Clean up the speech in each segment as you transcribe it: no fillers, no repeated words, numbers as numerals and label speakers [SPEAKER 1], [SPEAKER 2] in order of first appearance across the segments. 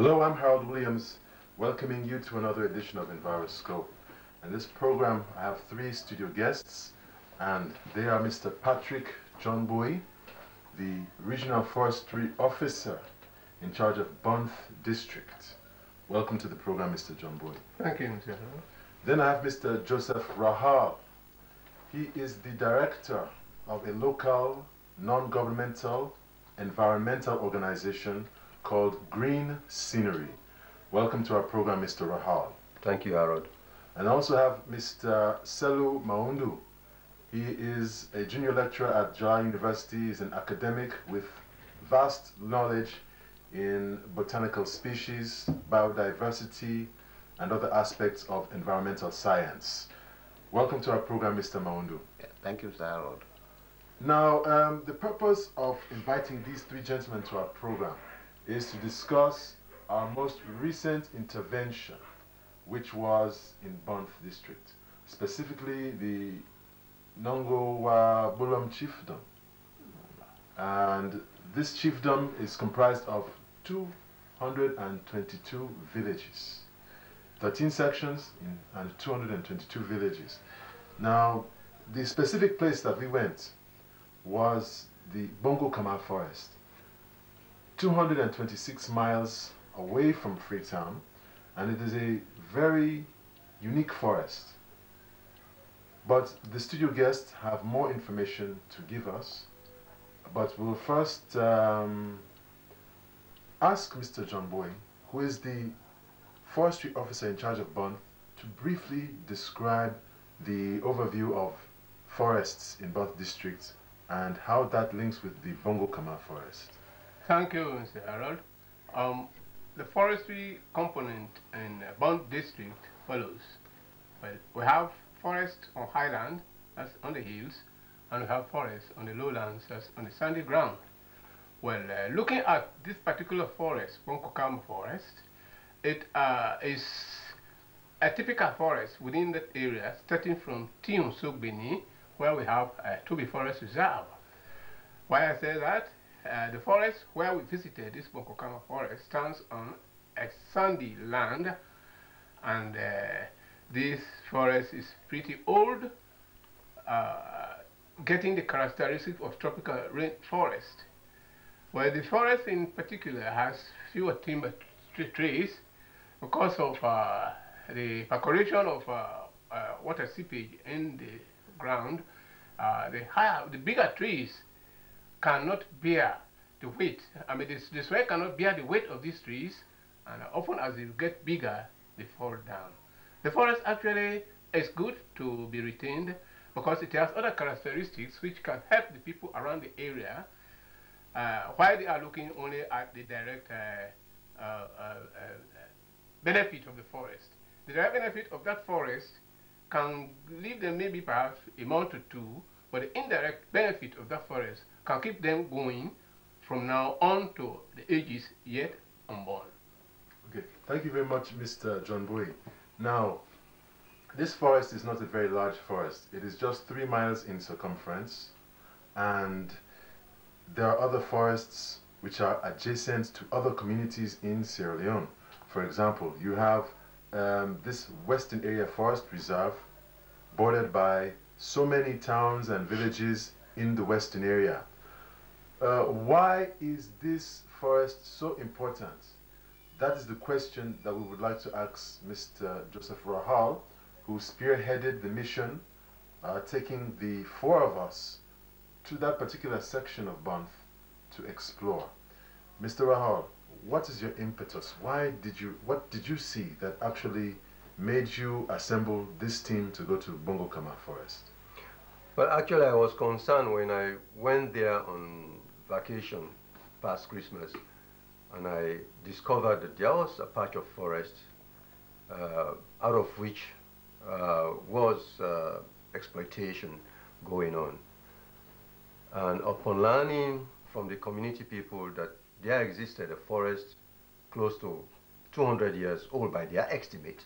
[SPEAKER 1] Hello, I'm Harold Williams, welcoming you to another edition of Enviroscope. In this program, I have three studio guests, and they are Mr. Patrick John Boy, the Regional Forestry Officer in charge of Banff District. Welcome to the program, Mr. John Boy.
[SPEAKER 2] Thank you, Mr. Harold.
[SPEAKER 1] Then I have Mr. Joseph Rahal. He is the director of a local, non-governmental, environmental organization called Green Scenery. Welcome to our program, Mr. Rahal.
[SPEAKER 3] Thank you, Harold.
[SPEAKER 1] And I also have Mr. Selu Maundu. He is a junior lecturer at Jala University. He's an academic with vast knowledge in botanical species, biodiversity, and other aspects of environmental science. Welcome to our program, Mr. Maundu.
[SPEAKER 3] Yeah, thank you, Mr. Harold.
[SPEAKER 1] Now, the purpose of inviting these three gentlemen to our program is to discuss our most recent intervention, which was in Banff District, specifically the Nongo Bulum Chiefdom. And this chiefdom is comprised of 222 villages, 13 sections and 222 villages. Now, the specific place that we went was the Bongo Kama Forest, 226 miles away from Freetown, and it is a very unique forest. But the studio guests have more information to give us, but we'll first ask Mr. John Boy, who is the forestry officer in charge of Banff, to briefly describe the overview of forests in Banff District and how that links with the Bongo Kama Forest.
[SPEAKER 2] Thank you, Mr. Harold. The forestry component in Banff District follows. Well, we have forest on highland, that's on the hills, and we have forest on the lowlands, that's on the sandy ground. Well, looking at this particular forest, Bongo Kama Forest, it is a typical forest within that area, starting from Tion Sogbeni, where we have Toby Forest Reserve. Why I say that? The forest where we visited, this Bongo Kama Forest, stands on a sandy land, and this forest is pretty old, getting the characteristics of tropical rainforest. Well, the forest in particular has fewer timber trees because of the percolation of water seepage in the ground. The bigger trees cannot bear the weight. I mean, the soil cannot bear the weight of these trees, and often as they get bigger, they fall down. The forest actually is good to be retained because it has other characteristics which can help the people around the area while they are looking only at the direct benefit of the forest. The direct benefit of that forest can leave them maybe perhaps a month or two, but the indirect benefit of that forest can keep them going from now on to the ages yet unborn.
[SPEAKER 1] Okay, thank you very much, Mr. John Boy. Now, this forest is not a very large forest. It is just 3 miles in circumference, and there are other forests which are adjacent to other communities in Sierra Leone. For example, you have this Western Area Forest Reserve bordered by so many towns and villages in the Western area. Why is this forest so important? That is the question that we would like to ask Mr. Joseph Rahal, who spearheaded the mission, taking the 4 of us to that particular section of Banff to explore. Mr. Rahal, what is your impetus? What did you see that actually made you assemble this team to go to Bongo Kama Forest?
[SPEAKER 3] Well, actually, I was concerned when I went there on vacation past Christmas, and I discovered that there was a patch of forest out of which was exploitation going on. And upon learning from the community people that there existed a forest close to 200 years old by their estimate,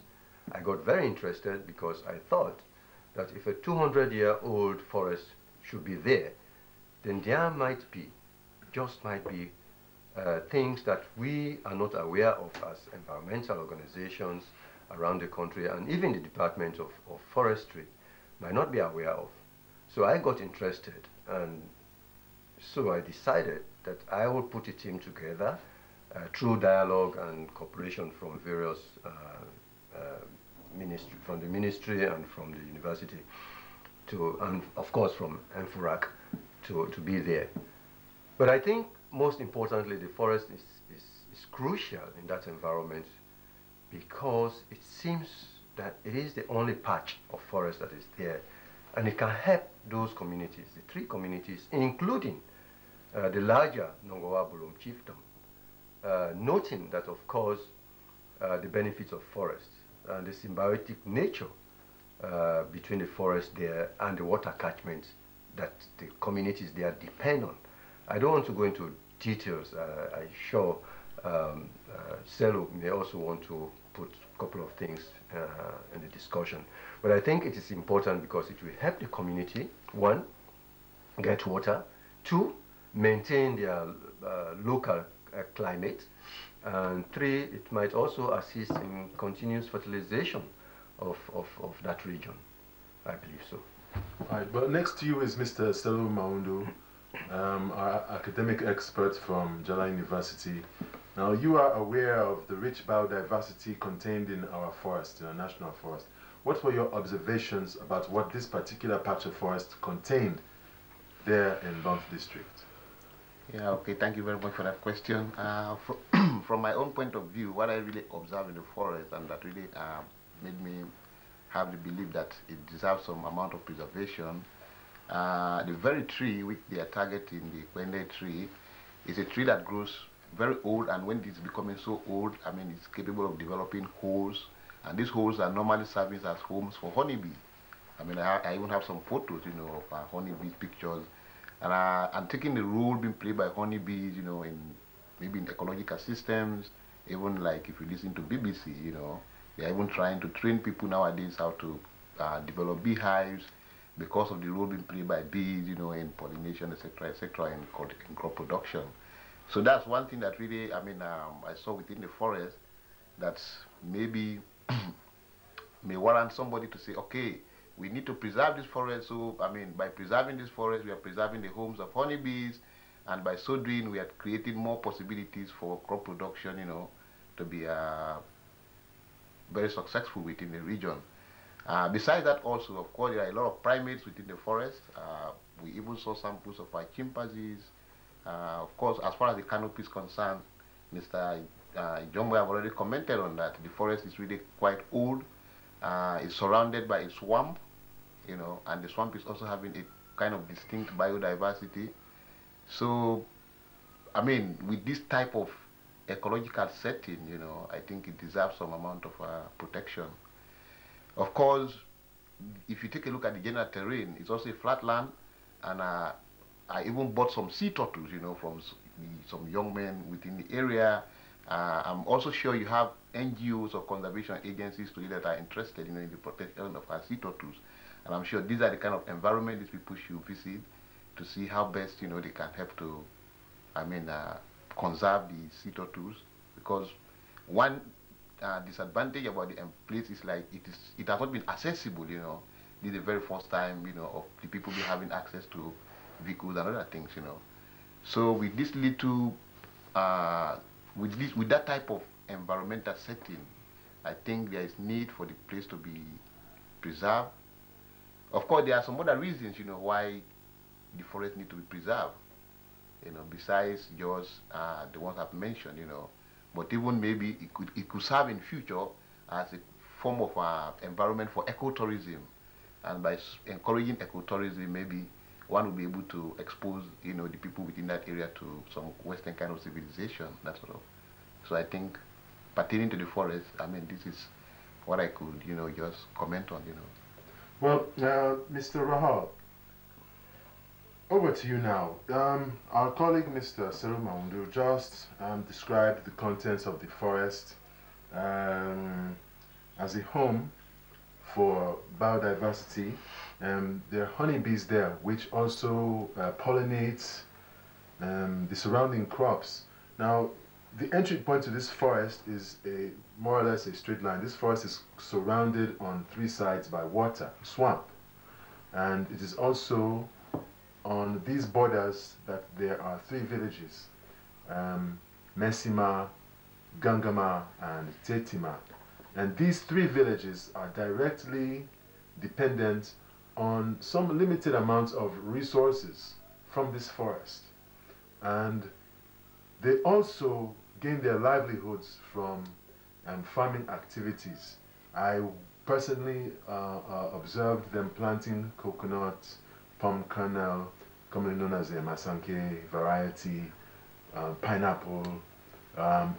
[SPEAKER 3] I got very interested because I thought that if a 200-year-old forest should be there, then there might be, just might be, things that we are not aware of as environmental organizations around the country, and even the Department of Forestry might not be aware of. So I got interested, and so I decided that I will put a team together through dialogue and cooperation from various from the ministry and from the university, and of course from Enviro to be there. But I think most importantly, the forest is crucial in that environment, because it seems that it is the only patch of forest that is there, and it can help those communities, the three communities, including the larger Nongowa Bulum chiefdom, noting that, of course, the benefits of forest and the symbiotic nature between the forest there and the water catchments that the communities there depend on. I don't want to go into details. I'm sure Selu may also want to put a couple of things in the discussion. But I think it is important because it will help the community, one, get water, two, maintain their local climate, and three, it might also assist in continuous fertilization of that region. I believe so.
[SPEAKER 1] All right, but next to you is Mr. Selu Maundu, our academic expert from Jala University. Now, you are aware of the rich biodiversity contained in our forest, in our national forest. What were your observations about what this particular patch of forest contained there in Banff District?
[SPEAKER 4] Yeah, okay, thank you very much for that question. From my own point of view, what I really observed in the forest, and that really made me have the belief that it deserves some amount of preservation, the very tree which they are targeting, the Kwende tree, is a tree that grows very old, and when it's becoming so old, I mean, it's capable of developing holes, and these holes are normally serving as homes for honeybees. I mean, I even have some photos, you know, of honeybees pictures, and taking the role being played by honeybees, you know, in maybe in ecological systems, even like if you listen to BBC, you know, they are even trying to train people nowadays how to develop beehives because of the role being played by bees, you know, in pollination, etc., in crop production. So that's one thing that really, I mean, I saw within the forest that maybe may warrant somebody to say, okay, we need to preserve this forest. So, I mean, by preserving this forest, we are preserving the homes of honeybees, and by so doing, we are creating more possibilities for crop production, you know, to be very successful within the region. Besides that, also, of course, there are a lot of primates within the forest. We even saw samples of our chimpanzees. Of course, as far as the canopy is concerned, Mr. Jombo have already commented on that. The forest is really quite old. It's surrounded by a swamp, you know, and the swamp is also having a kind of distinct biodiversity. So, I mean, with this type of ecological setting, you know, I think it deserves some amount of protection. Of course, if you take a look at the general terrain, it's also a flat land, and I even bought some sea turtles, you know, from some young men within the area. I'm also sure you have NGOs or conservation agencies to you that are interested, you know, in the protection of our sea turtles. And I'm sure these are the kind of environment these people should visit to see how best, you know, they can help to, I mean, conserve the sea turtles. Because one disadvantage about the place is like it has not been accessible, you know. This is the very first time, you know, of the people be having access to vehicles and other things, you know. So with this little, with that type of environmental setting, I think there is need for the place to be preserved. Of course, there are some other reasons, you know, why the forest need to be preserved, you know, besides just the ones I've mentioned, you know. But even maybe it could serve in future as a form of environment for ecotourism, and by encouraging ecotourism, maybe one will be able to expose, you know, the people within that area to some Western kind of civilization, that sort of. So I think pertaining to the forest, I mean, this is what I could, you know, just comment on, you know.
[SPEAKER 1] Well, Mr. Rahal, over to you now. Our colleague, Mr. Selu Maundu, just described the contents of the forest as a home for biodiversity. There are honeybees there, which also pollinate the surrounding crops. Now, the entry point to this forest is a more or less a straight line. This forest is surrounded on three sides by water, swamp. And it is also on these borders that there are three villages, Mesima, Gangama, and Tetima. And these three villages are directly dependent on some limited amounts of resources from this forest. And they also gain their livelihoods from farming activities. I personally observed them planting coconut, palm kernel, commonly known as a Masanke variety, pineapple,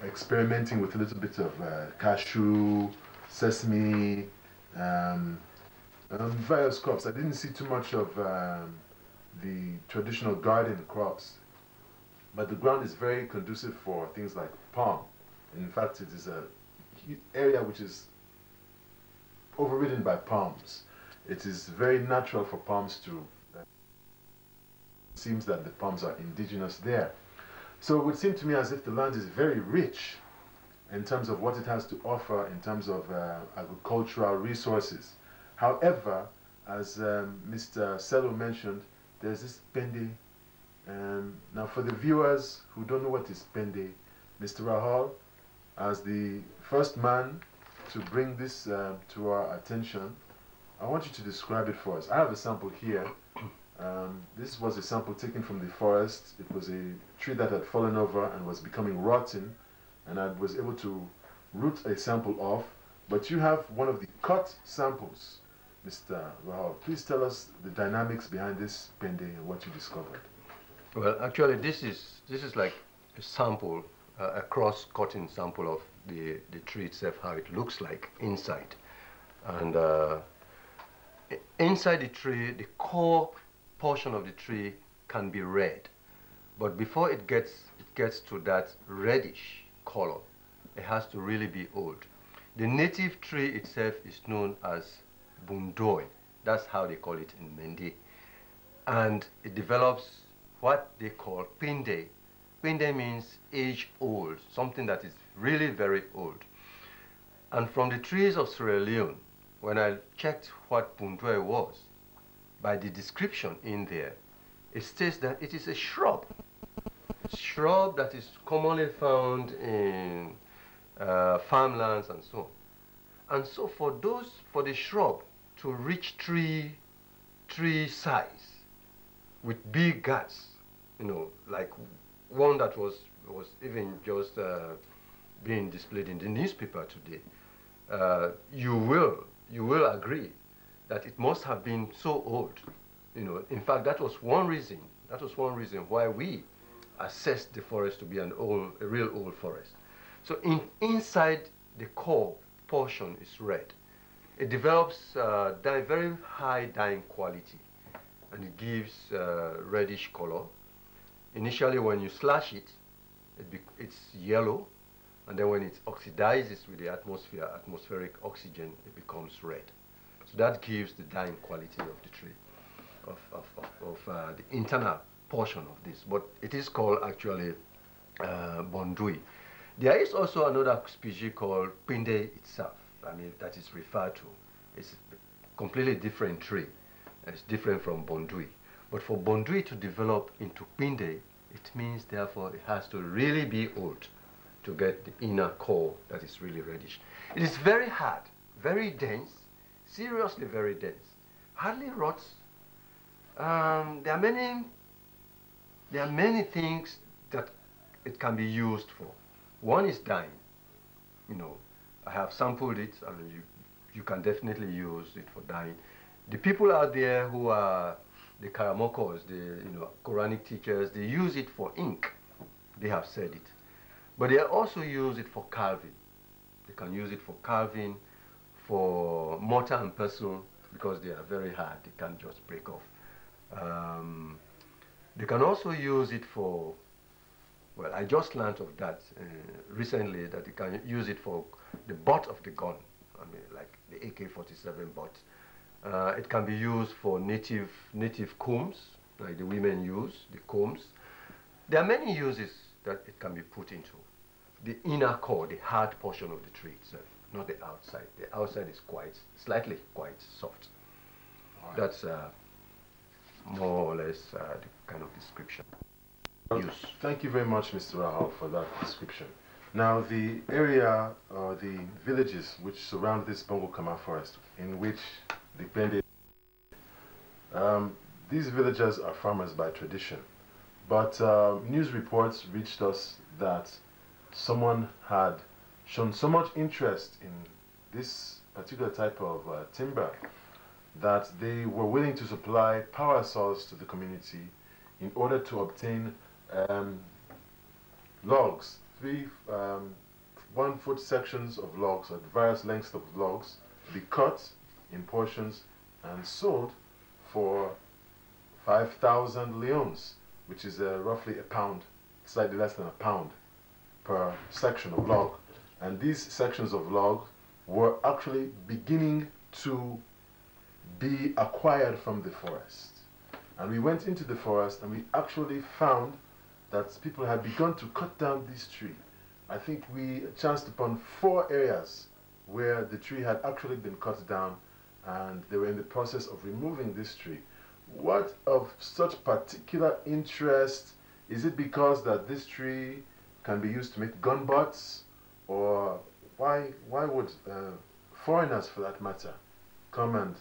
[SPEAKER 1] experimenting with a little bit of cashew, sesame, various crops. I didn't see too much of the traditional garden crops, but the ground is very conducive for things like palm. In fact, it is an area which is overridden by palms. It is very natural for palms to, it seems that the palms are indigenous there. So it would seem to me as if the land is very rich in terms of what it has to offer in terms of agricultural resources. However, as Mr. Sello mentioned, there's this pende. Now for the viewers who don't know what is pende, Mr. Rahul, as the first man to bring this to our attention, I want you to describe it for us. I have a sample here. This was a sample taken from the forest. It was a tree that had fallen over and was becoming rotten, and I was able to root a sample off. But you have one of the cut samples, Mr. Rahul. Please tell us the dynamics behind this pende and what you discovered.
[SPEAKER 3] Well, actually, this is like a sample, a cross-cutting sample of the tree itself, how it looks like inside. And inside the tree, the core portion of the tree can be red, but before it gets to that reddish color, it has to really be old. The native tree itself is known as bundoi. That's how they call it in Mende. And it develops what they call pinde. Pinde means age old, something that is really very old. And from the trees of Sierra Leone, when I checked what bundoi was, by the description in there, it states that it is a shrub. A shrub that is commonly found in farmlands and so on. And so for the shrub to reach tree size with big guts, you know, like one that was even just being displayed in the newspaper today, you will agree that it must have been so old. You know, in fact, that was one reason why we assessed the forest to be a real old forest. So inside the core portion is red. It develops very high dyeing quality, and it gives reddish color. Initially, when you slash it, it's yellow, and then when it oxidizes with the atmospheric oxygen, it becomes red. So that gives the dyeing quality of the tree, of the internal portion of this. But it is called actually bondui. There is also another species called pinde itself. I mean, that is referred to. It's a completely different tree. It's different from bondui. But for bondui to develop into pinde, it means therefore it has to really be old to get the inner core that is really reddish. It is very hard, very dense, seriously very dense, hardly rots. There are many things that it can be used for. One is dyeing. You know, I have sampled it. I mean, you can definitely use it for dyeing. The people out there who are the Karamokos, the Quranic teachers, they use it for ink. They have said it. But they also use it for carving. They can use it for carving, for mortar and pestle, because they are very hard. They can't just break off. They can also use it for, well, I just learned of that recently, that they can use it for the butt of the gun. I mean, like the AK-47 butt. It can be used for native combs, like the women use, the combs. There are many uses that it can be put into. The inner core, the hard portion of the tree itself, not the outside. The outside is slightly quite soft. Right. That's more or less the kind of description.
[SPEAKER 1] Thank you very much, Mr. Rahul, for that description. Now, the area or the villages which surround this Bongo Kama forest, in which the Pende, these villagers are farmers by tradition. But news reports reached us that someone had shown so much interest in this particular type of timber that they were willing to supply power saws to the community in order to obtain logs, 3 1-foot sections of logs, at various lengths of logs, to be cut in portions and sold for 5,000 leones, which is roughly a pound, slightly less than a pound per section of log. And these sections of log were actually beginning to be acquired from the forest. And we went into the forest and we actually found that people had begun to cut down this tree. I think we chanced upon 4 areas where the tree had actually been cut down and they were in the process of removing this tree. What of such particular interest? Is it because that this tree can be used to make gun butts? Or why would foreigners, for that matter, come and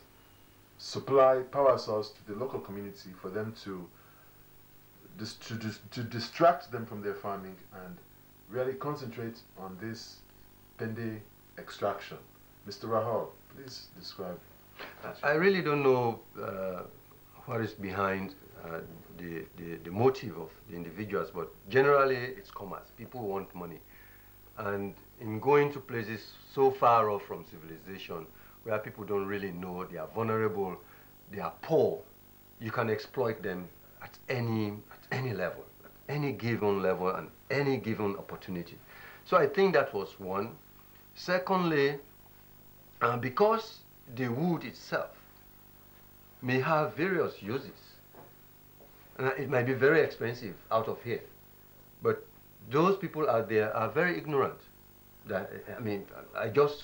[SPEAKER 1] supply power saws to the local community for them to distract them from their farming and really concentrate on this Pende extraction? Mr. Rahul, please describe.
[SPEAKER 3] I really don't know what is behind the motive of the individuals, but generally it's commerce. People want money. And in going to places so far off from civilization, where people don't really know, they are vulnerable, they are poor, you can exploit them at any level, at any given level and any given opportunity. So I think that was one. Secondly, because the wood itself may have various uses. It might be very expensive out of here, but those people out there are very ignorant. I mean, I just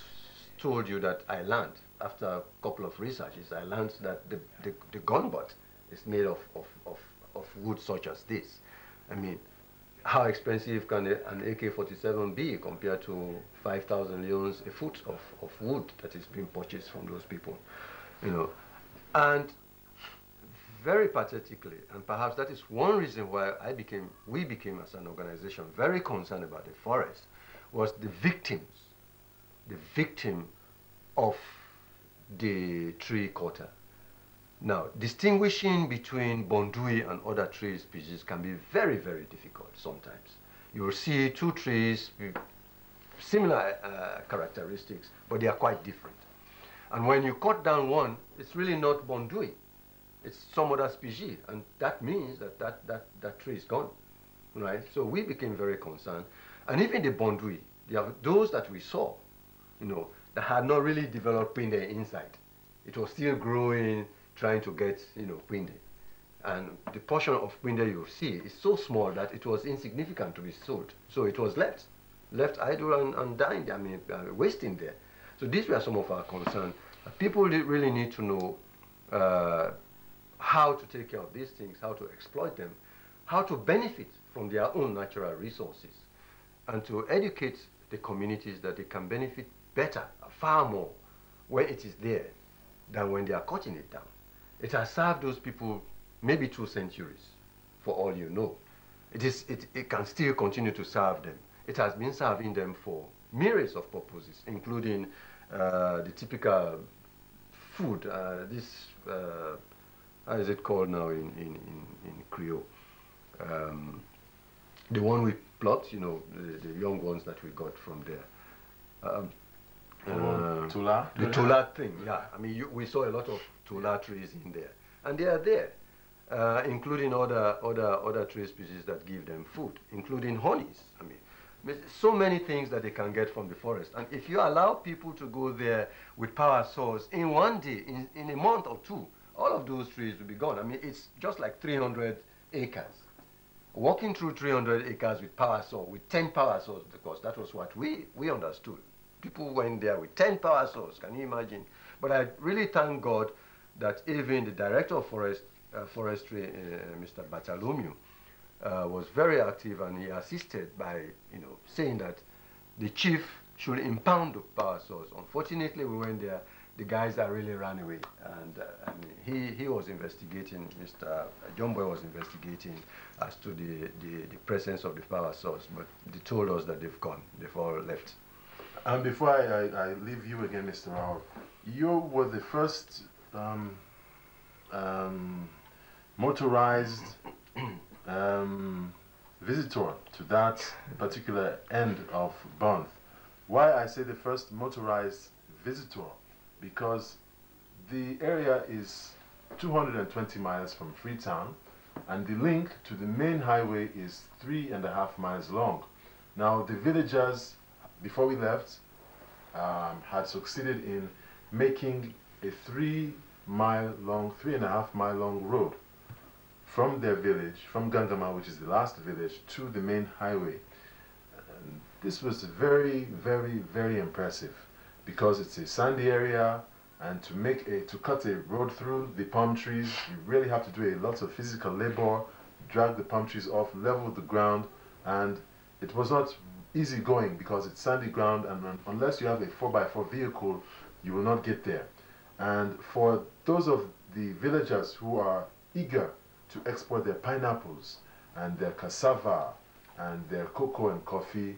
[SPEAKER 3] told you that I learned, after a couple of researches, I learned that the gun butt is made of wood such as this. I mean, how expensive can an AK-47 be compared to 5,000 leones a foot of wood that is being purchased from those people, you know? And very pathetically, and perhaps that is one reason why we became as an organization very concerned about the forest, was the victim of the tree cutter. Now, distinguishing between Bondui and other tree species can be very, very difficult sometimes. You will see 2 trees with similar characteristics, but they are quite different. And when you cut down one, it's really not Bondui. It's some other species, and that means that tree is gone, right? So we became very concerned. And even the Bondui, those that we saw, you know, that had not really developed pinde inside. It was still growing, trying to get, you know, pinde. And the portion of pinde you see is so small that it was insignificant to be sold. So it was left idle and dying, I mean, wasting there. So these were some of our concerns. People really need to know how to take care of these things, how to exploit them, how to benefit from their own natural resources, and to educate the communities that they can benefit better, far more, when it is there than when they are cutting it down. It has served those people maybe 2 centuries, for all you know. It can still continue to serve them. It has been serving them for myriads of purposes, including the typical food, how is it called now in Creole? The one we plucked, you know, the young ones that we got from there.
[SPEAKER 1] Tula?
[SPEAKER 3] The Tula thing, yeah. I mean, we saw a lot of Tula trees in there. And they are there, including other tree species that give them food, including honeys. I mean, so many things that they can get from the forest. And if you allow people to go there with power saws, in one day, in a month or 2, all of those trees will be gone. I mean, it's just like 300 acres walking through 300 acres with power saw, with 10 power saws, because that was what we understood. People went there with 10 power saws, can you imagine? But I really thank God that even the director of forestry, Mr. Bartholomew, was very active, and he assisted by, saying that the chief should impound the power source. Unfortunately, we went there, the guys that really ran away, and I mean, he was investigating, Mr. John Boy was investigating as to the presence of the power source, but they told us that they've gone, they've all left.
[SPEAKER 1] And before I leave you again, Mr. Rahul, you were the first motorized visitor to that particular end of Banff. Why I say the first motorized visitor? Because the area is 220 miles from Freetown, and the link to the main highway is 3.5 miles long. Now, the villagers, before we left, had succeeded in making a 3.5 mile long road from their village, from Gangama, which is the last village, to the main highway. And this was very, very, very impressive, because it's a sandy area, and to cut a road through the palm trees, you really have to do a lot of physical labor, drag the palm trees off, level the ground, and it was not easy going because it's sandy ground, and unless you have a 4x4 vehicle, you will not get there. And for those of the villagers who are eager to export their pineapples and their cassava and their cocoa and coffee,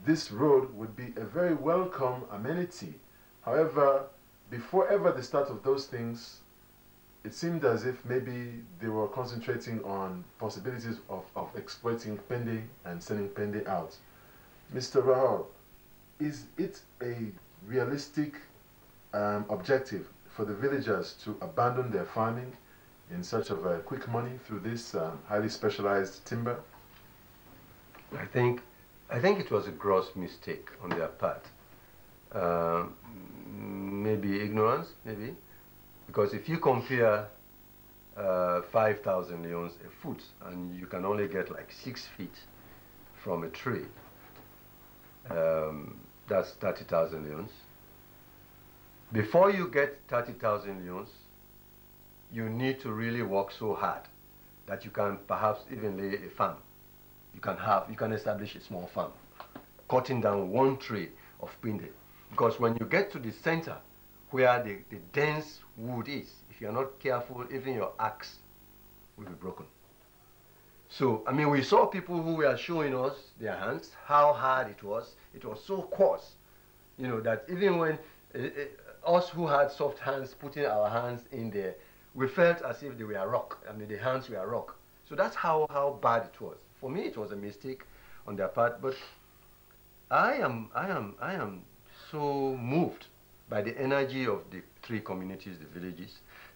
[SPEAKER 1] this road would be a very welcome amenity. However, before ever the start of those things, it seemed as if maybe they were concentrating on possibilities of exploiting Pende and sending Pende out. Mr. Rahul, is it a realistic objective for the villagers to abandon their farming in search of quick money through this highly specialized timber?
[SPEAKER 3] I think it was a gross mistake on their part. Maybe ignorance, maybe. Because if you compare 5,000 leons a foot, and you can only get like 6 feet from a tree, that's 30,000 leons. Before you get 30,000 leons, you need to really work so hard that you can perhaps even lay a farm. You can establish a small farm, cutting down one tree of pinde. Because when you get to the center where the dense wood is, if you're not careful, even your axe will be broken. So, I mean, we saw people who were showing us their hands, how hard it was. It was so coarse, that even when us who had soft hands putting our hands in there, we felt as if they were rock. I mean, the hands were rock. So that's how bad it was. For me, it was a mistake on their part, but I am so moved by the energy of the 3 communities, the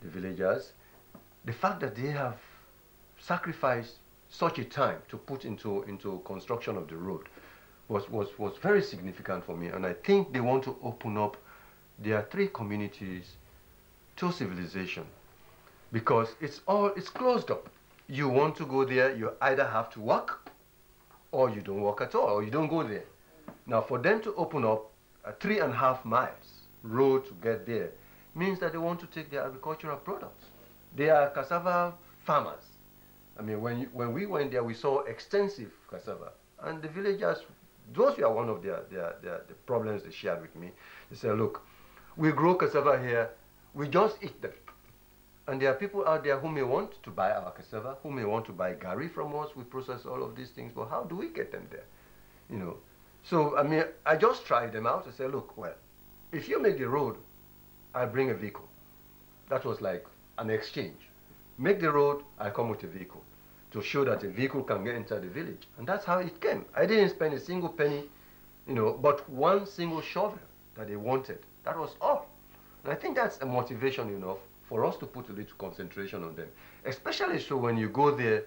[SPEAKER 3] villagers, the fact that they have sacrificed such a time to put into construction of the road was very significant for me, and I think they want to open up their 3 communities to civilization, because it's closed up. You want to go there, you either have to walk, or you don't walk at all, or you don't go there. Now, for them to open up a 3.5 miles road to get there means that they want to take their agricultural products. They are cassava farmers. I mean, when we went there, we saw extensive cassava, and the villagers, those were one of the problems they shared with me. They said, look, we grow cassava here, we just eat them. And there are people out there who may want to buy our cassava, who may want to buy gari from us. We process all of these things, but how do we get them there? So, I mean, I just tried them out. I said, look, well, if you make the road, I bring a vehicle. That was like an exchange. Make the road, I come with a vehicle to show that a vehicle can get inside the village. And that's how it came. I didn't spend a single penny, but one single shovel that they wanted. That was all. And I think that's a motivation enough for us to put a little concentration on them. Especially so when you go there,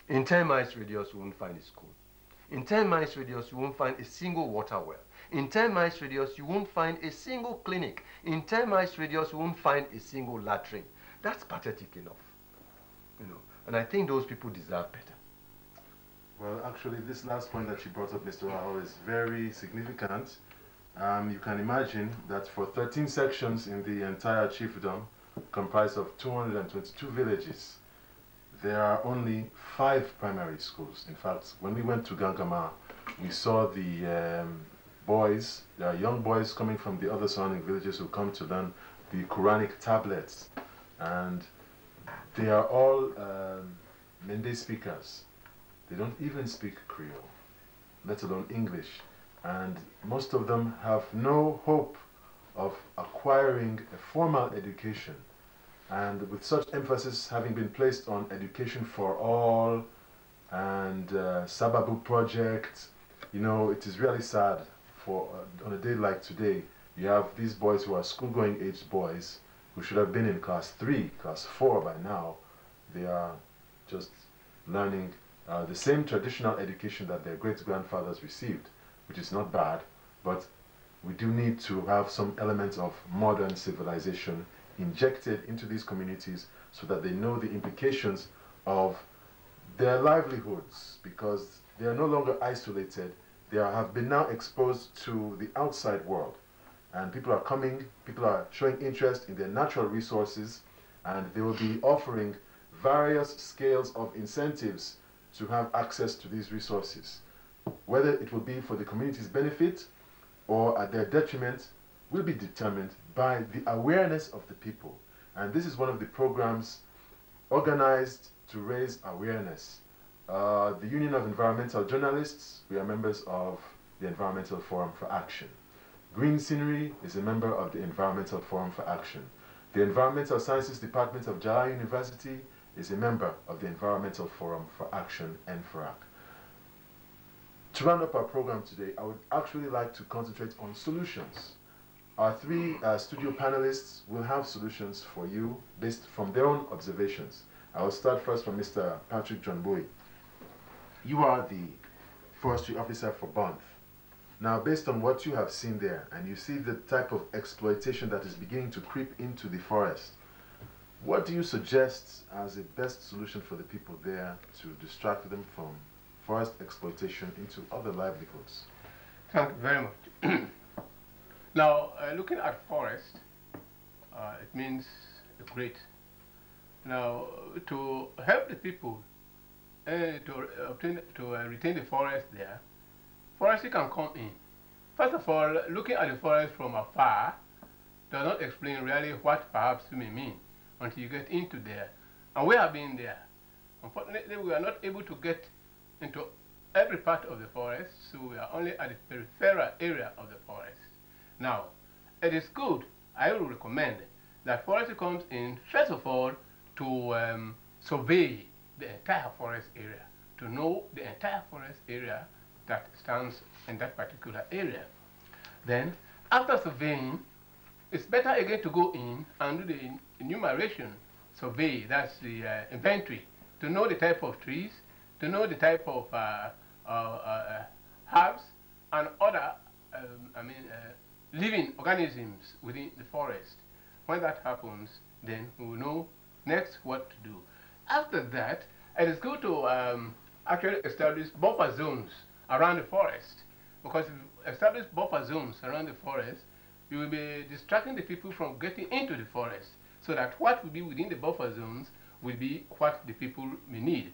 [SPEAKER 3] in 10 miles radius, you won't find a school. In 10 miles radius, you won't find a single water well. In 10 miles radius, you won't find a single clinic. In 10 miles radius, you won't find a single latrine. That's pathetic enough, And I think those people deserve better.
[SPEAKER 1] Well, actually, this last point that you brought up, Mr. Rahul, is very significant. You can imagine that for 13 sections in the entire chiefdom, comprised of 222 villages, there are only 5 primary schools. In fact, when we went to Gangama, we saw the boys, there are young boys coming from the other surrounding villages who come to learn the Quranic tablets, and they are all Mende speakers. They don't even speak Creole, let alone English, and most of them have no hope of acquiring a formal education. And with such emphasis having been placed on education for all and Sababu project, you know, it is really sad for on a day like today, you have these boys who are school-going aged boys who should have been in class 3, class 4 by now. They are just learning the same traditional education that their great-grandfathers received, which is not bad, but we do need to have some elements of modern civilization injected into these communities so that they know the implications of their livelihoods, because they are no longer isolated. They have been now exposed to the outside world, and people are coming, people are showing interest in their natural resources, and they will be offering various scales of incentives to have access to these resources. Whether it will be for the community's benefit or at their detriment will be determined by the awareness of the people. And this is one of the programs organized to raise awareness. The Union of Environmental Journalists, we are members of the Environmental Forum for Action. Green Scenery is a member of the Environmental Forum for Action. The Environmental Sciences Department of Jaya University is a member of the Environmental Forum for Action, ENFORAC. To round up our program today, I would actually like to concentrate on solutions. Our 3 studio panelists will have solutions for you based from their own observations. I will start first from Mr. Patrick John Bowie. You are the forestry officer for Banff. Now, based on what you have seen there, and you see the type of exploitation that is beginning to creep into the forest, what do you suggest as a best solution for the people there to distract them from forest exploitation into other livelihoods?
[SPEAKER 2] Thank you very much. Now, looking at forest, it means great. Now, to help the people to retain the forest there, forestry can come in. First of all, looking at the forest from afar does not explain really what perhaps you may mean until you get into there. And we have been there. Unfortunately, we are not able to get into every part of the forest, so we are only at the peripheral area of the forest. Now, it is good, I will recommend that forestry comes in, first of all, to survey the entire forest area, to know the entire forest area that stands in that particular area. Then, after surveying, it's better again to go in and do the enumeration survey, that's the inventory, to know the type of trees, to know the type of herbs and other living organisms within the forest. When that happens, then we will know next what to do. After that, it is good to actually establish buffer zones around the forest, because if you establish buffer zones around the forest, you will be distracting the people from getting into the forest, so that what will be within the buffer zones will be what the people may need.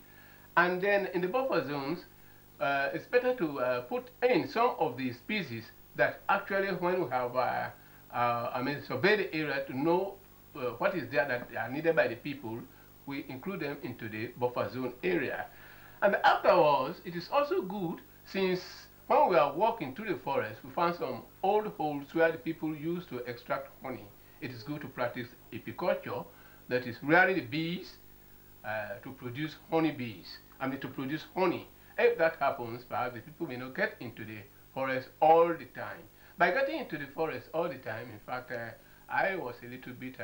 [SPEAKER 2] And then in the buffer zones, it's better to put in some of the species that actually, when we have survey the area to know what is there that are needed by the people, we include them into the buffer zone area. And afterwards, it is also good, since when we are walking through the forest, we found some old holes where the people used to extract honey. It is good to practice apiculture, that is rearing the bees to produce honey bees, to produce honey. If that happens, perhaps the people may not get into the forest all the time. By getting into the forest all the time, in fact, I was a little bit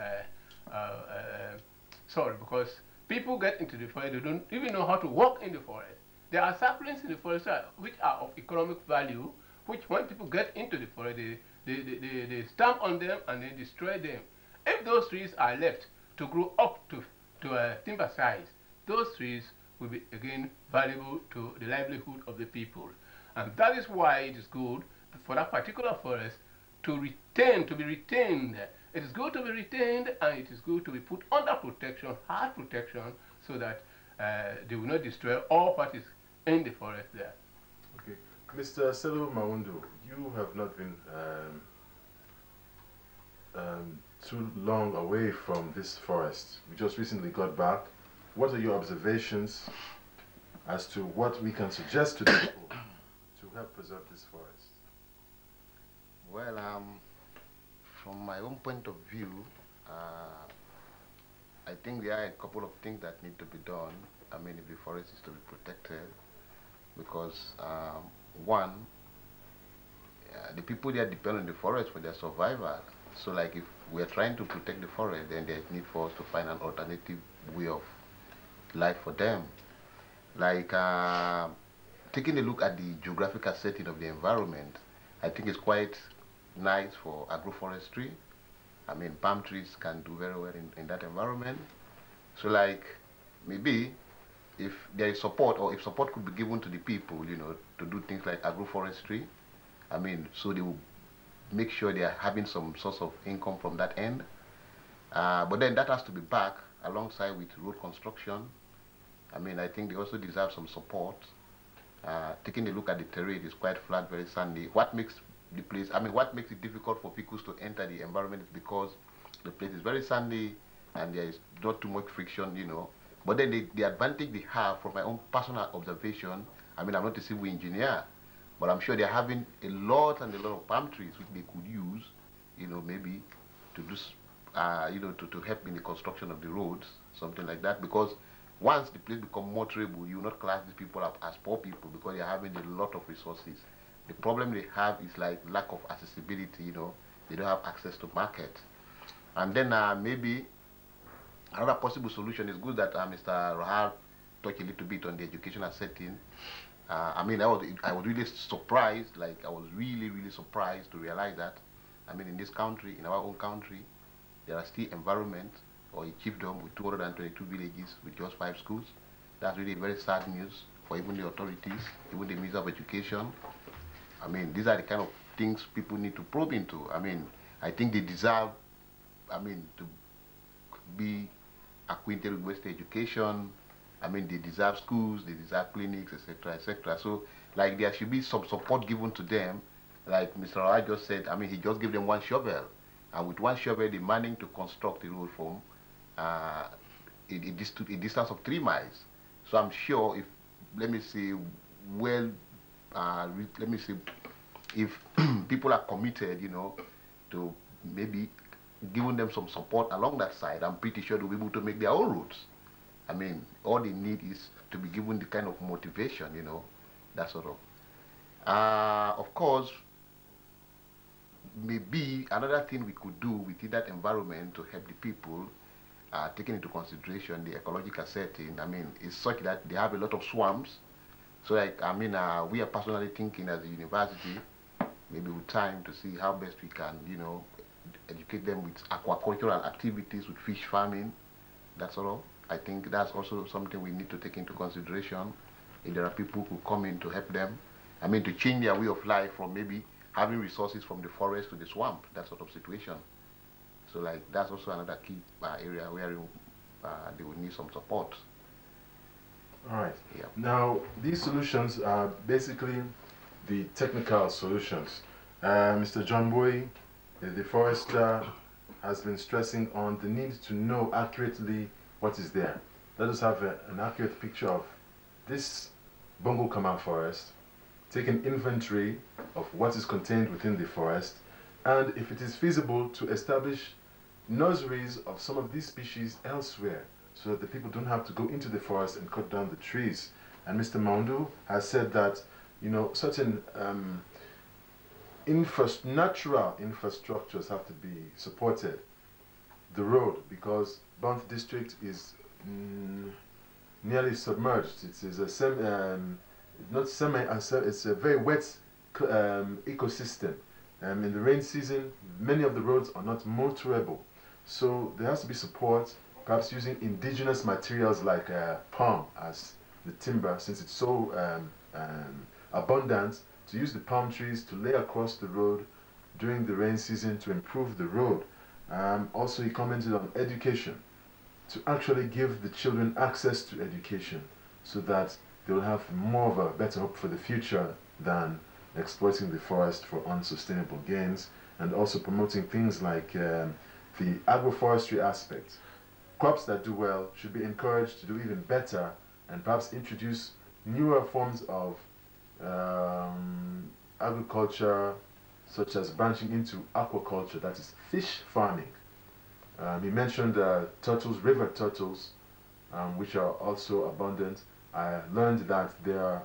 [SPEAKER 2] sorry, because people get into the forest, they don't even know how to walk in the forest. There are saplings in the forest which are of economic value, which when people get into the forest, they stamp on them and they destroy them. If those trees are left to grow up to timber size, those trees will be again valuable to the livelihood of the people. And that is why it is good for that particular forest to be retained. It is good to be retained, and it is good to be put under protection, hard protection, so that they will not destroy all parties in the forest there.
[SPEAKER 1] Okay. Mr. Selu Maundu, you have not been too long away from this forest. We just recently got back. What are your observations as to what we can suggest to the people to help preserve this forest?
[SPEAKER 4] Well, from my own point of view, I think there are a couple of things that need to be done. I mean, if the forest is to be protected, because one, the people there depend on the forest for their survival. So like if we are trying to protect the forest, then there's need for us to find an alternative way of life for them. Like taking a look at the geographical setting of the environment, I think it's quite nice for agroforestry. I mean, palm trees can do very well in that environment. So like maybe if there is support, or if support could be given to the people, you know, to do things like agroforestry, I mean, so they will make sure they are having some source of income from that end. But then that has to be back alongside with road construction. I mean, I think they also deserve some support. Taking a look at the terrain, it's quite flat, very sandy. What makes the place, I mean, what makes it difficult for people to enter the environment is because the place is very sandy and there is not too much friction, you know. But then the advantage they have, from my own personal observation, I mean, I'm not a civil engineer, but I'm sure they're having a lot and a lot of palm trees which they could use, you know, maybe to do, you know, to help in the construction of the roads, something like that. Because once the place becomes motorable, you will not class these people up as poor people because they're having a lot of resources. The problem they have is like lack of accessibility, you know. They don't have access to market. And then maybe another possible solution is good that Mr. Rahar touched a little bit on the educational setting. I mean, I was really surprised, like I was really, really surprised to realize that, I mean, in this country, in our own country, there are still environments or a chiefdom with 222 villages with just 5 schools. That's really very sad news for even the authorities, even the Minister of Education. I mean, these are the kind of things people need to probe into. I mean, I think they deserve, I mean, to be acquainted with Western education. I mean, they deserve schools, they deserve clinics, etc., etc. So, like, there should be some support given to them. Like Mr. Rai just said, I mean, he just gave them 1 shovel. And with 1 shovel, they're managing to construct a road from a distance of 3 miles. So I'm sure if, let me say, well, let me say, if people are committed, you know, to maybe giving them some support along that side, I'm pretty sure they'll be able to make their own routes. I mean, all they need is to be given the kind of motivation, you know, that sort of. Of course, maybe another thing we could do within that environment to help the people, taking into consideration the ecological setting, I mean, is such that they have a lot of swamps. So, like, I mean, we are personally thinking as a university, maybe with time, to see how best we can, you know, educate them with aquacultural activities, with fish farming, that sort of. I think that's also something we need to take into consideration. If there are people who come in to help them, I mean, to change their way of life from maybe having resources from the forest to the swamp, that sort of situation. So, like, that's also another key area where they would need some support.
[SPEAKER 1] All right.
[SPEAKER 4] Yeah.
[SPEAKER 1] Now, these solutions are basically the technical solutions. Mr. John Boy, the forester, has been stressing on the need to know accurately what is there. Let us have an accurate picture of this Bongo Kamal forest, take an inventory of what is contained within the forest, and if it is feasible, to establish nurseries of some of these species elsewhere, so that the people don't have to go into the forest and cut down the trees. And Mr. Maundu has said that, you know, certain natural infrastructures have to be supported. The road, because Banff district is nearly submerged. It is a it's a very wet ecosystem. In the rain season, many of the roads are not motorable. So there has to be support, perhaps using indigenous materials like palm, as the timber, since it's so abundant, to use the palm trees to lay across the road during the rain season to improve the road. Also, he commented on education, to actually give the children access to education so that they'll have more of a better hope for the future than exploiting the forest for unsustainable gains, and also promoting things like the agroforestry aspect. Crops that do well should be encouraged to do even better, and perhaps introduce newer forms of agriculture, such as branching into aquaculture, that is fish farming. He mentioned turtles, river turtles, which are also abundant. I learned that they are,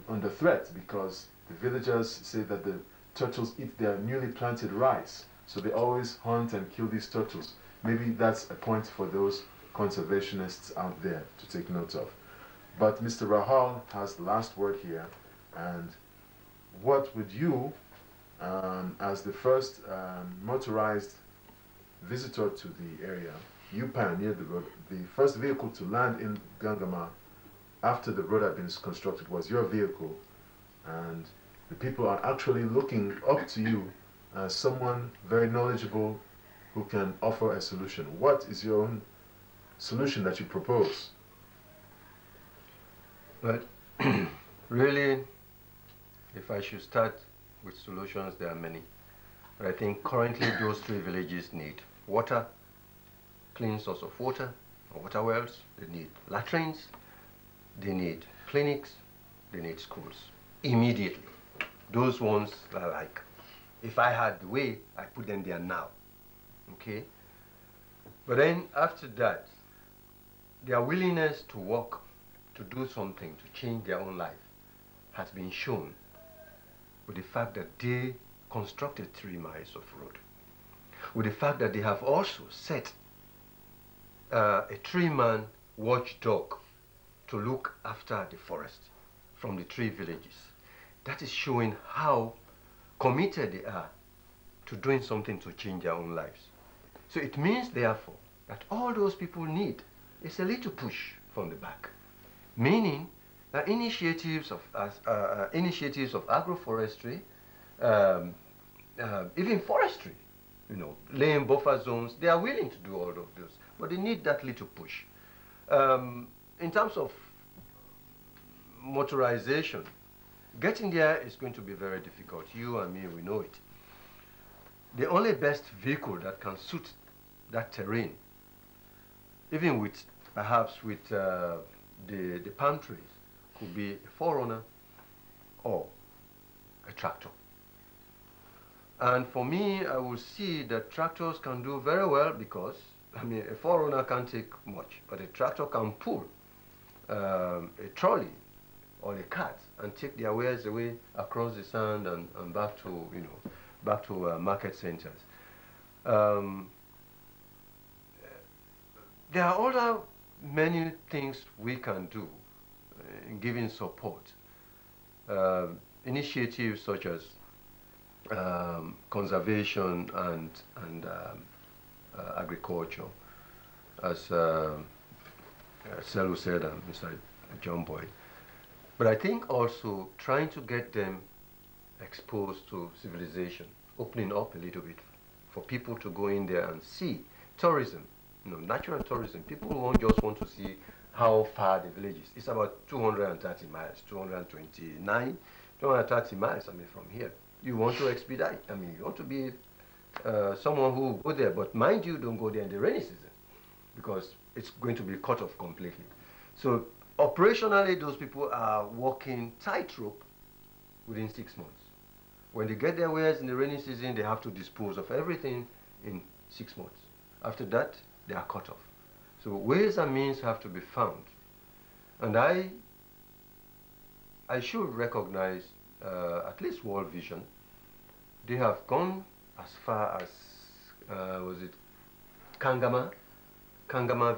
[SPEAKER 1] under threat because the villagers say that the turtles eat their newly planted rice, so they always hunt and kill these turtles. Maybe that's a point for those conservationists out there to take note of. But Mr. Rahal has the last word here, and what would you, as the first motorized visitor to the area, you pioneered the road, the first vehicle to land in Gangama after the road had been constructed was your vehicle, and the people are actually looking up to you as someone very knowledgeable who can offer a solution. What is your own solution that you propose?
[SPEAKER 3] But really, if I should start with solutions, there are many. But I think currently those three villages need water, clean source of water, water wells, they need latrines, they need clinics, they need schools. Immediately. Those ones are like, if I had the way, I put them there now. Okay? But then after that, their willingness to work, to do something, to change their own life, has been shown with the fact that they constructed 3 miles of road. With the fact that they have also set a 3-man watchdog to look after the forest from the 3 villages. That is showing how committed they are to doing something to change their own lives. So it means, therefore, that all those people need is a little push from the back, meaning that initiatives of agroforestry, even forestry, laying buffer zones, they are willing to do all of those, but they need that little push. In terms of motorization, getting there is going to be very difficult. You and me, we know it. The only best vehicle that can suit that terrain, even with, perhaps with the palm trees, could be a forerunner or a tractor. And for me, I will see that tractors can do very well because, a forerunner can't take much, but a tractor can pull a trolley or a cart and take their wares away across the sand and back to, back to market centers. There are other many things we can do in giving support. Initiatives such as conservation and agriculture, as Selu said and Mr. John Boyd. But I think also trying to get them exposed to civilization, opening up a little bit for people to go in there and see tourism, natural tourism. People won't just want to see how far the village is. It's about 230 miles, 229, 230 miles, from here. You want to expedite, you want to be someone who will go there, but mind you, don't go there in the rainy season because it's going to be cut off completely. So operationally, those people are walking tightrope within 6 months. When they get their wares in the rainy season, they have to dispose of everything in 6 months. After that, they are cut off. So ways and means have to be found. And I should recognize at least World Vision. They have gone as far as, was it Kangama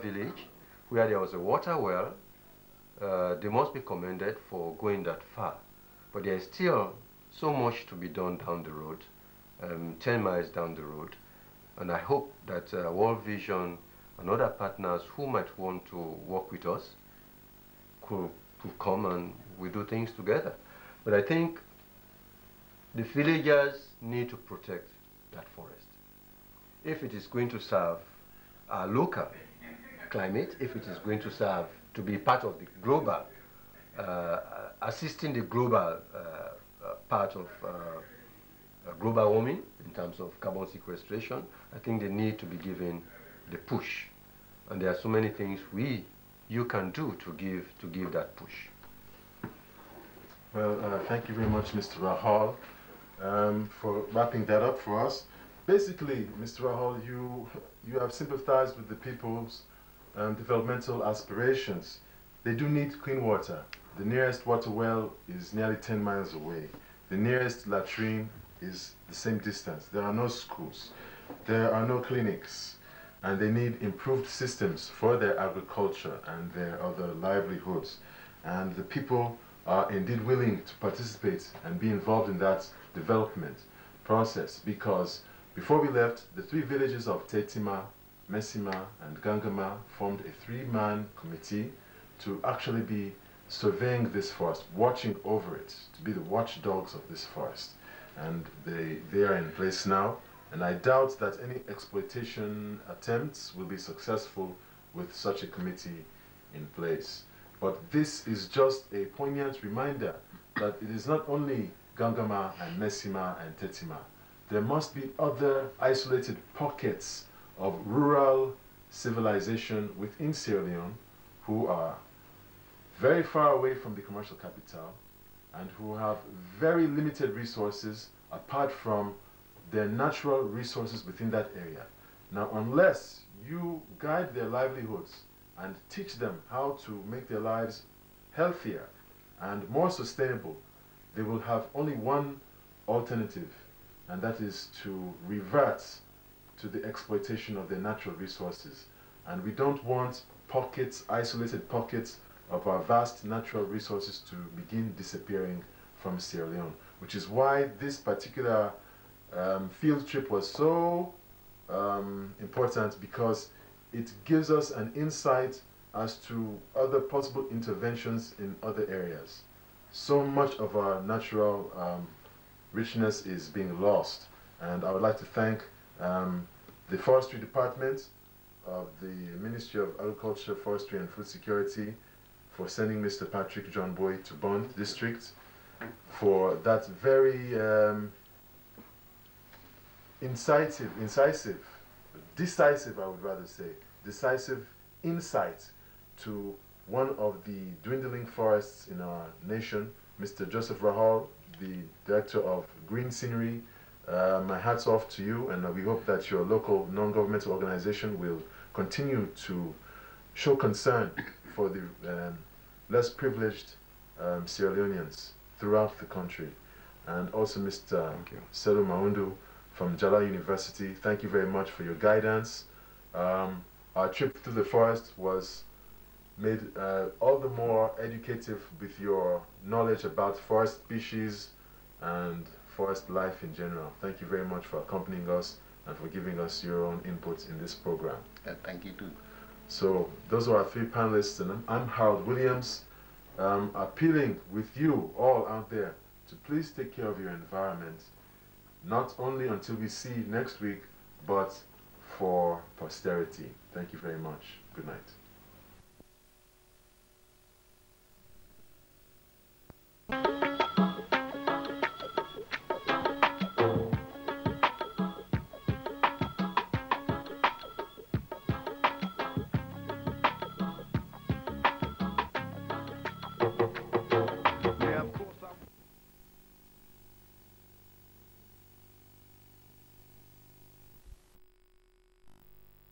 [SPEAKER 3] village, where there was a water well. They must be commended for going that far. But there is still so much to be done down the road, 10 miles down the road. And I hope that World Vision and other partners who might want to work with us could come and we do things together. But I think the villagers need to protect that forest. If it is going to serve our local climate, if it is going to serve to be part of the global, assisting the global part of global warming in terms of carbon sequestration, I think they need to be given the push. And there are so many things you can do to give that push.
[SPEAKER 1] Well, thank you very much, Mr. Rahal, for wrapping that up for us. Basically, Mr. Rahal, you have sympathized with the people's developmental aspirations. They do need clean water. The nearest water well is nearly 10 miles away. The nearest latrine is the same distance. There are no schools. There are no clinics. And they need improved systems for their agriculture and their other livelihoods. And the people are indeed willing to participate and be involved in that development process, because before we left, the three villages of Tetima, Messima, and Gangama formed a three-man committee to actually be surveying this forest, watching over it, to be the watchdogs of this forest. And they are in place now, and I doubt that any exploitation attempts will be successful with such a committee in place. But this is just a poignant reminder that it is not only Gangama and Messima and Tetima. There must be other isolated pockets of rural civilization within Sierra Leone who are very far away from the commercial capital and who have very limited resources apart from their natural resources within that area. Now, unless you guide their livelihoods and teach them how to make their lives healthier and more sustainable, they will have only one alternative, and that is to revert to the exploitation of their natural resources. And we don't want pockets, isolated pockets of our vast natural resources to begin disappearing from Sierra Leone, which is why this particular field trip was so important, because it gives us an insight as to other possible interventions in other areas. So much of our natural richness is being lost, and I would like to thank the Forestry Department of the Ministry of Agriculture, Forestry and Food Security for sending Mr. Patrick John Boy to Bond District for that very decisive, I would rather say, decisive insight to one of the dwindling forests in our nation. Mr. Joseph Rahal, the Director of Green Scenery, my hat's off to you, and we hope that your local non-governmental organization will continue to show concern for the less privileged Sierra Leoneans throughout the country. And also Mr. Selu Maundu from Jala University, thank you very much for your guidance. Our trip through the forest was made all the more educative with your knowledge about forest species and forest life in general. Thank you very much for accompanying us and for giving us your own input in this program.
[SPEAKER 4] Thank you too.
[SPEAKER 1] So those are our three panelists, and I'm Harold Williams, appealing with you all out there to please take care of your environment, not only until we see next week, but for posterity. Thank you very much. Good night.